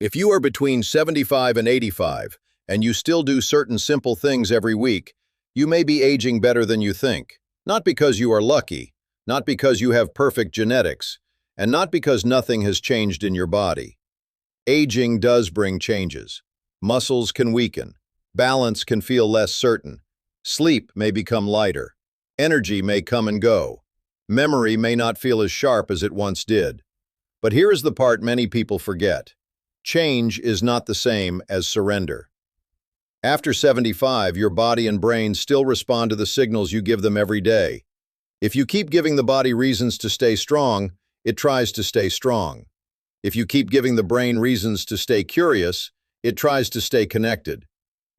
If you are between 75 and 85, and you still do certain simple things every week, you may be aging better than you think. Not because you are lucky, not because you have perfect genetics, and not because nothing has changed in your body. Aging does bring changes. Muscles can weaken. Balance can feel less certain. Sleep may become lighter. Energy may come and go. Memory may not feel as sharp as it once did. But here is the part many people forget. Change is not the same as surrender. After 75, your body and brain still respond to the signals you give them every day. If you keep giving the body reasons to stay strong, it tries to stay strong. If you keep giving the brain reasons to stay curious, it tries to stay connected.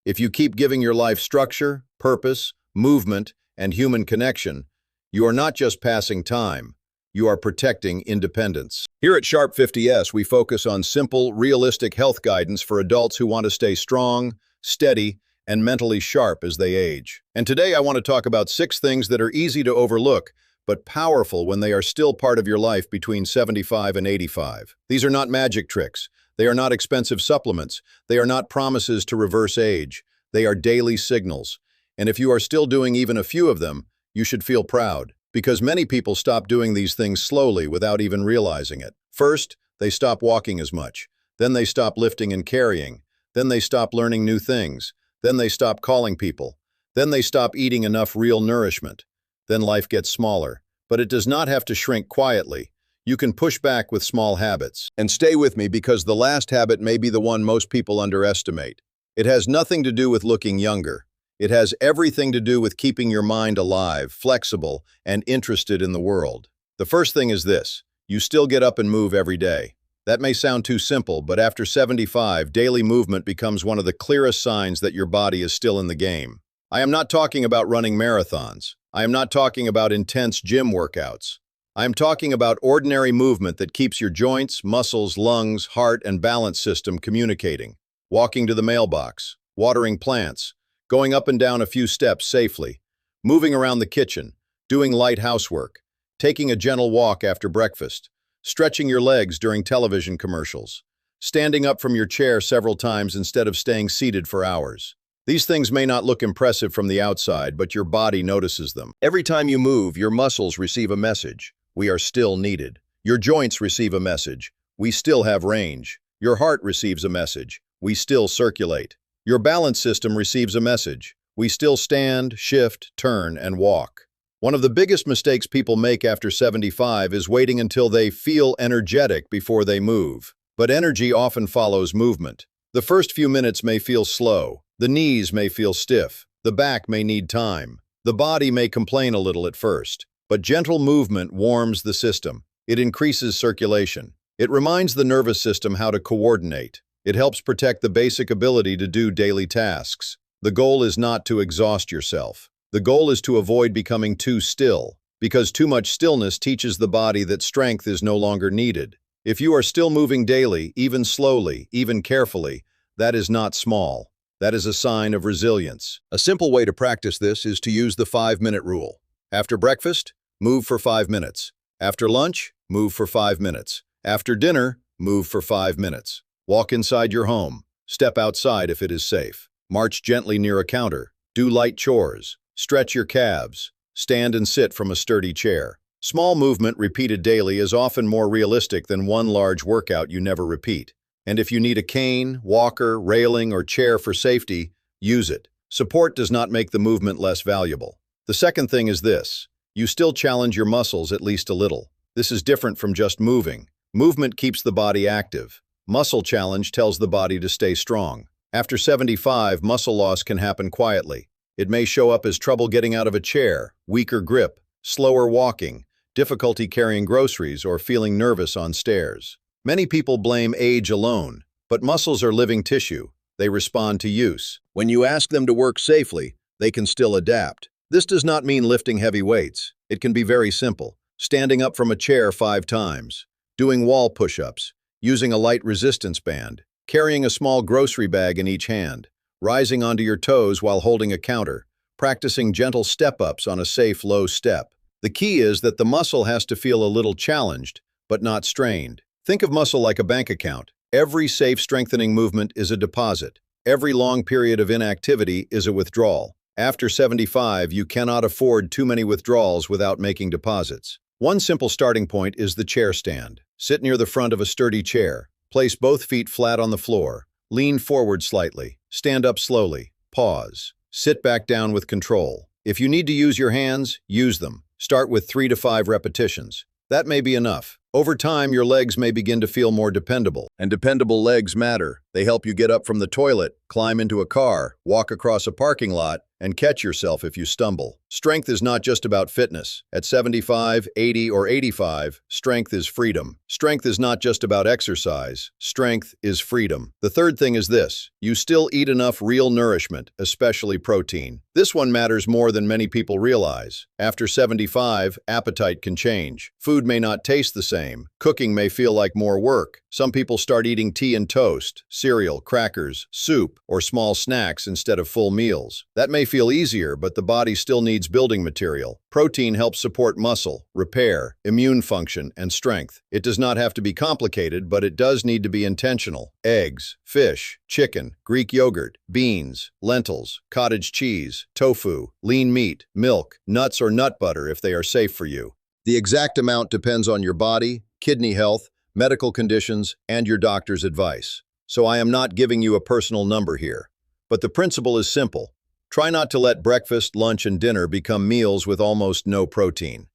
If you keep giving your life structure, purpose, movement, and human connection, you are not just passing time, you are protecting independence. Here at Sharp 50S, we focus on simple, realistic health guidance for adults who want to stay strong, steady, and mentally sharp as they age. And today I want to talk about 6 things that are easy to overlook, but powerful when they are still part of your life between 75 and 85. These are not magic tricks. They are not expensive supplements. They are not promises to reverse age. They are daily signals. And if you are still doing even a few of them, you should feel proud, because many people stop doing these things slowly without even realizing it. First, they stop walking as much. Then they stop lifting and carrying. Then they stop learning new things. Then they stop calling people. Then they stop eating enough real nourishment. Then life gets smaller. But it does not have to shrink quietly. You can push back with small habits. And stay with me, because the last habit may be the one most people underestimate. It has nothing to do with looking younger. It has everything to do with keeping your mind alive, flexible, and interested in the world. The first thing is this: you still get up and move every day. That may sound too simple, but after 75, daily movement becomes one of the clearest signs that your body is still in the game. I am not talking about running marathons. I am not talking about intense gym workouts. I am talking about ordinary movement that keeps your joints, muscles, lungs, heart, and balance system communicating. Walking to the mailbox, watering plants, going up and down a few steps safely, moving around the kitchen, doing light housework, taking a gentle walk after breakfast, stretching your legs during television commercials, standing up from your chair several times instead of staying seated for hours. These things may not look impressive from the outside, but your body notices them. Every time you move, your muscles receive a message: we are still needed. Your joints receive a message: we still have range. Your heart receives a message: we still circulate. Your balance system receives a message: we still stand, shift, turn, and walk. One of the biggest mistakes people make after 75 is waiting until they feel energetic before they move. But energy often follows movement. The first few minutes may feel slow. The knees may feel stiff. The back may need time. The body may complain a little at first. But gentle movement warms the system. It increases circulation. It reminds the nervous system how to coordinate. It helps protect the basic ability to do daily tasks. The goal is not to exhaust yourself. The goal is to avoid becoming too still, because too much stillness teaches the body that strength is no longer needed. If you are still moving daily, even slowly, even carefully, that is not small. That is a sign of resilience. A simple way to practice this is to use the 5-minute rule. After breakfast, move for 5 minutes. After lunch, move for 5 minutes. After dinner, move for 5 minutes. Walk inside your home. Step outside if it is safe. March gently near a counter. Do light chores. Stretch your calves. Stand and sit from a sturdy chair. Small movement repeated daily is often more realistic than one large workout you never repeat. And if you need a cane, walker, railing, or chair for safety, use it. Support does not make the movement less valuable. The second thing is this: you still challenge your muscles at least a little. This is different from just moving. Movement keeps the body active. Muscle challenge tells the body to stay strong. After 75, muscle loss can happen quietly. It may show up as trouble getting out of a chair, weaker grip, slower walking, difficulty carrying groceries, or feeling nervous on stairs. Many people blame age alone, but muscles are living tissue. They respond to use. When you ask them to work safely, they can still adapt. This does not mean lifting heavy weights. It can be very simple: standing up from a chair 5 times, doing wall push-ups, using a light resistance band, carrying a small grocery bag in each hand, rising onto your toes while holding a counter, practicing gentle step-ups on a safe, low step. The key is that the muscle has to feel a little challenged, but not strained. Think of muscle like a bank account. Every safe strengthening movement is a deposit. Every long period of inactivity is a withdrawal. After 75, you cannot afford too many withdrawals without making deposits. One simple starting point is the chair stand. Sit near the front of a sturdy chair. Place both feet flat on the floor. Lean forward slightly. Stand up slowly. Pause. Sit back down with control. If you need to use your hands, use them. Start with 3 to 5 repetitions. That may be enough. Over time, your legs may begin to feel more dependable. And dependable legs matter. They help you get up from the toilet, climb into a car, walk across a parking lot, and catch yourself if you stumble. Strength is not just about fitness. At 75, 80, or 85, strength is freedom. Strength is not just about exercise. Strength is freedom. The third thing is this: you still eat enough real nourishment, especially protein. This one matters more than many people realize. After 75, appetite can change. Food may not taste the same. Cooking may feel like more work. Some people start eating tea and toast, cereal, crackers, soup, or small snacks instead of full meals. That may feel easier, but the body still needs building material. Protein helps support muscle, repair, immune function, and strength. It does not have to be complicated, but it does need to be intentional. Eggs, fish, chicken, Greek yogurt, beans, lentils, cottage cheese, tofu, lean meat, milk, nuts or nut butter if they are safe for you. The exact amount depends on your body, kidney health, medical conditions, and your doctor's advice. So I am not giving you a personal number here. But the principle is simple. Try not to let breakfast, lunch, and dinner become meals with almost no protein.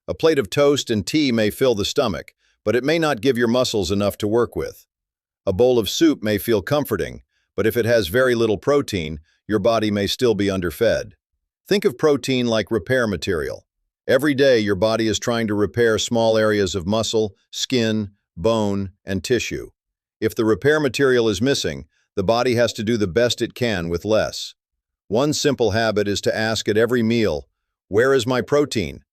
A plate of toast and tea may fill the stomach, but it may not give your muscles enough to work with. A bowl of soup may feel comforting, but if it has very little protein, your body may still be underfed. Think of protein like repair material. Every day, your body is trying to repair small areas of muscle, skin, bone, and tissue. If the repair material is missing, the body has to do the best it can with less. One simple habit is to ask at every meal, "Where is my protein?"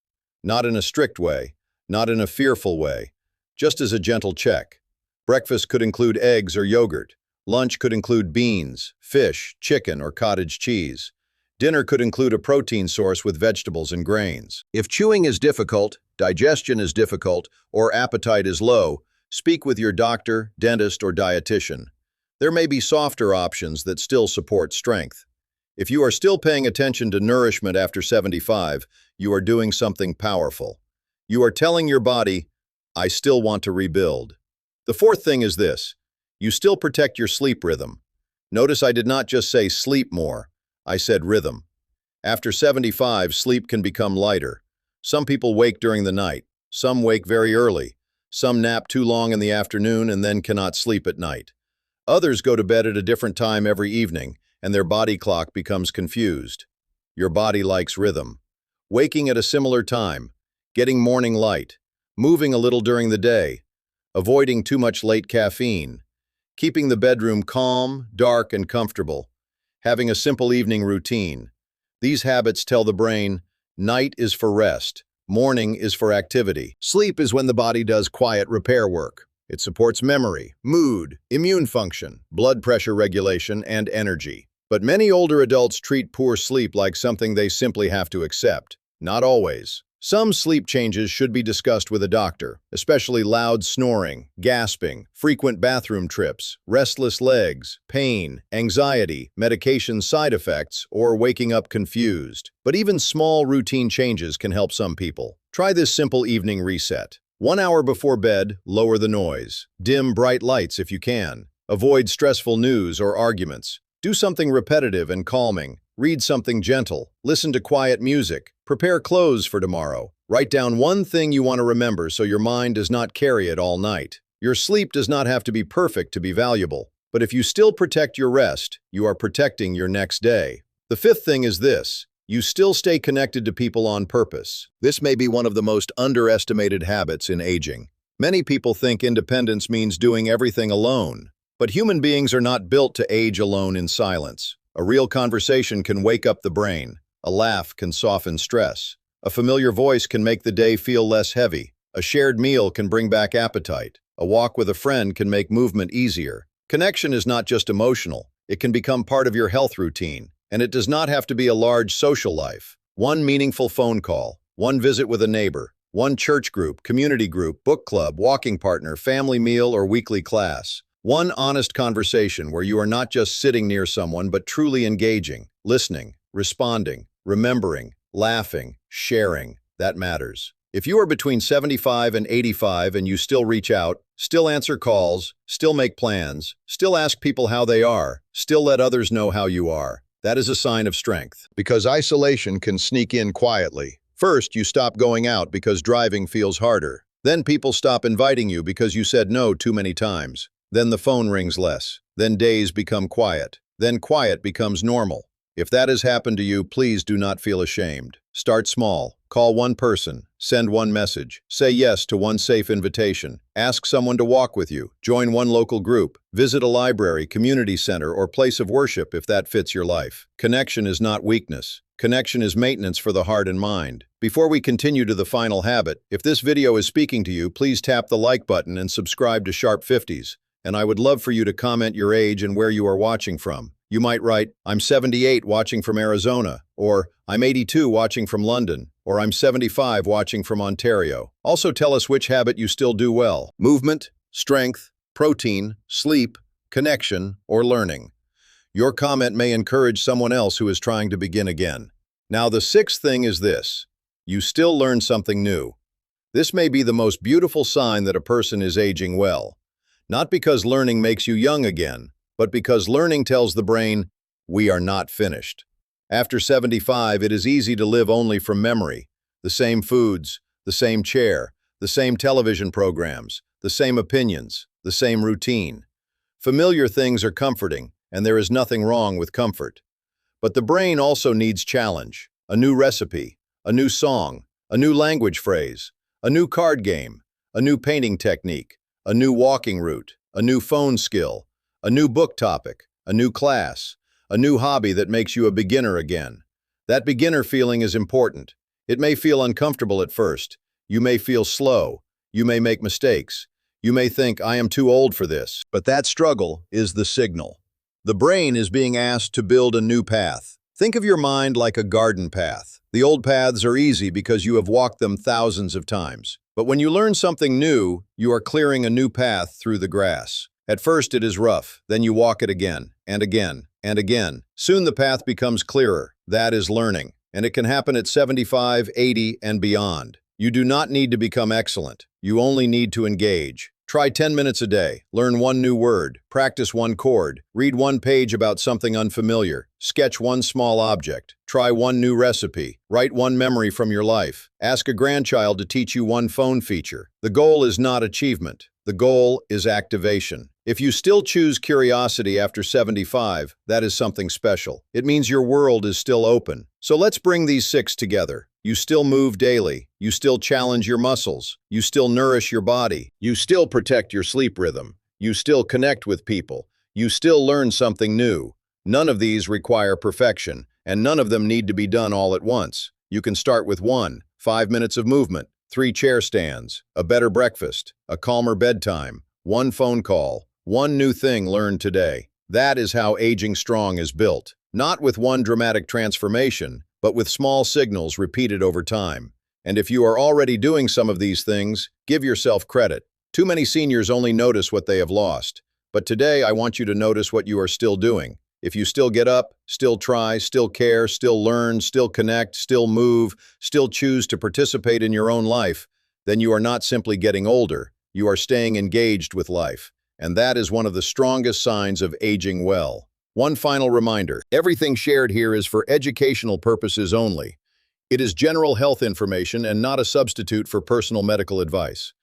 Not in a strict way, not in a fearful way, just as a gentle check. Breakfast could include eggs or yogurt. Lunch could include beans, fish, chicken, or cottage cheese. Dinner could include a protein source with vegetables and grains. If chewing is difficult, digestion is difficult, or appetite is low, speak with your doctor, dentist, or dietitian. There may be softer options that still support strength. If you are still paying attention to nourishment after 75, you are doing something powerful. You are telling your body, "I still want to rebuild." The fourth thing is this: you still protect your sleep rhythm. Notice I did not just say sleep more, I said rhythm. After 75, sleep can become lighter. Some people wake during the night. Some wake very early. Some nap too long in the afternoon and then cannot sleep at night. Others go to bed at a different time every evening, and their body clock becomes confused. Your body likes rhythm. Waking at a similar time, getting morning light, moving a little during the day, avoiding too much late caffeine, keeping the bedroom calm, dark, and comfortable, having a simple evening routine. These habits tell the brain, night is for rest, morning is for activity. Sleep is when the body does quiet repair work. It supports memory, mood, immune function, blood pressure regulation, and energy. But many older adults treat poor sleep like something they simply have to accept. Not always. Some sleep changes should be discussed with a doctor, especially loud snoring, gasping, frequent bathroom trips, restless legs, pain, anxiety, medication side effects, or waking up confused. But even small routine changes can help some people. Try this simple evening reset. 1 hour before bed, lower the noise. Dim bright lights if you can. Avoid stressful news or arguments. Do something repetitive and calming. Read something gentle. Listen to quiet music. Prepare clothes for tomorrow. Write down one thing you want to remember so your mind does not carry it all night. Your sleep does not have to be perfect to be valuable. But if you still protect your rest, you are protecting your next day. The fifth thing is this: you still stay connected to people on purpose. This may be one of the most underestimated habits in aging. Many people think independence means doing everything alone. But human beings are not built to age alone in silence. A real conversation can wake up the brain. A laugh can soften stress. A familiar voice can make the day feel less heavy. A shared meal can bring back appetite. A walk with a friend can make movement easier. Connection is not just emotional. It can become part of your health routine. And it does not have to be a large social life. One meaningful phone call, one visit with a neighbor, one church group, community group, book club, walking partner, family meal, or weekly class. One honest conversation where you are not just sitting near someone but truly engaging, listening, responding, remembering, laughing, sharing. That matters. If you are between 75 and 85 and you still reach out, still answer calls, still make plans, still ask people how they are, still let others know how you are, that is a sign of strength. Because isolation can sneak in quietly. First, you stop going out because driving feels harder. Then people stop inviting you because you said no too many times. Then the phone rings less. Then days become quiet. Then quiet becomes normal. If that has happened to you, please do not feel ashamed. Start small. Call one person. Send one message. Say yes to one safe invitation. Ask someone to walk with you. Join one local group. Visit a library, community center, or place of worship if that fits your life. Connection is not weakness. Connection is maintenance for the heart and mind. Before we continue to the final habit, if this video is speaking to you, please tap the like button and subscribe to Sharp 50s. And I would love for you to comment your age and where you are watching from. You might write, I'm 78 watching from Arizona, or I'm 82 watching from London, or I'm 75 watching from Ontario. Also tell us which habit you still do well. Movement, strength, protein, sleep, connection, or learning. Your comment may encourage someone else who is trying to begin again. Now the sixth thing is this. You still learn something new. This may be the most beautiful sign that a person is aging well. Not because learning makes you young again, but because learning tells the brain, we are not finished. After 75, it is easy to live only from memory. The same foods, the same chair, the same television programs, the same opinions, the same routine. Familiar things are comforting, and there is nothing wrong with comfort. But the brain also needs challenge, a new recipe, a new song, a new language phrase, a new card game, a new painting technique, a new walking route, a new phone skill, a new book topic, a new class, a new hobby that makes you a beginner again. That beginner feeling is important. It may feel uncomfortable at first. You may feel slow. You may make mistakes. You may think, I am too old for this. But that struggle is the signal. The brain is being asked to build a new path. Think of your mind like a garden path. The old paths are easy because you have walked them thousands of times. But when you learn something new, you are clearing a new path through the grass. At first it is rough, then you walk it again, and again, and again. Soon the path becomes clearer. That is learning. And it can happen at 75, 80, and beyond. You do not need to become excellent. You only need to engage. Try 10 minutes a day, learn one new word, practice one chord, read one page about something unfamiliar, sketch one small object, try one new recipe, write one memory from your life, ask a grandchild to teach you one phone feature. The goal is not achievement. The goal is activation. If you still choose curiosity after 75, that is something special. It means your world is still open. So let's bring these six together. You still move daily. You still challenge your muscles. You still nourish your body. You still protect your sleep rhythm. You still connect with people. You still learn something new. None of these require perfection, and none of them need to be done all at once. You can start with 5 minutes of movement, 3 chair stands, a better breakfast, a calmer bedtime, 1 phone call, 1 new thing learned today. That is how aging strong is built. Not with one dramatic transformation, but with small signals repeated over time. And if you are already doing some of these things, give yourself credit. Too many seniors only notice what they have lost. But today, I want you to notice what you are still doing. If you still get up, still try, still care, still learn, still connect, still move, still choose to participate in your own life, then you are not simply getting older, you are staying engaged with life. And that is one of the strongest signs of aging well. One final reminder, everything shared here is for educational purposes only. It is general health information and not a substitute for personal medical advice.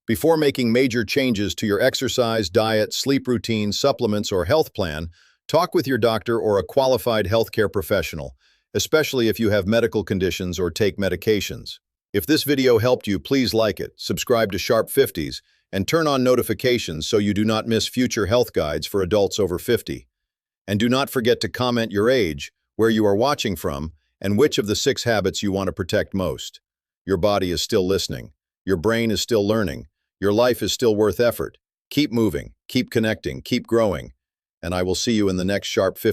Before making major changes to your exercise, diet, sleep routine, supplements, or health plan, talk with your doctor or a qualified healthcare professional, especially if you have medical conditions or take medications. If this video helped you, please like it, subscribe to Sharp 50s, and turn on notifications so you do not miss future health guides for adults over 50. And do not forget to comment your age, where you are watching from, and which of the 6 habits you want to protect most. Your body is still listening. Your brain is still learning. Your life is still worth effort. Keep moving, keep connecting, keep growing, and I will see you in the next Sharp 50.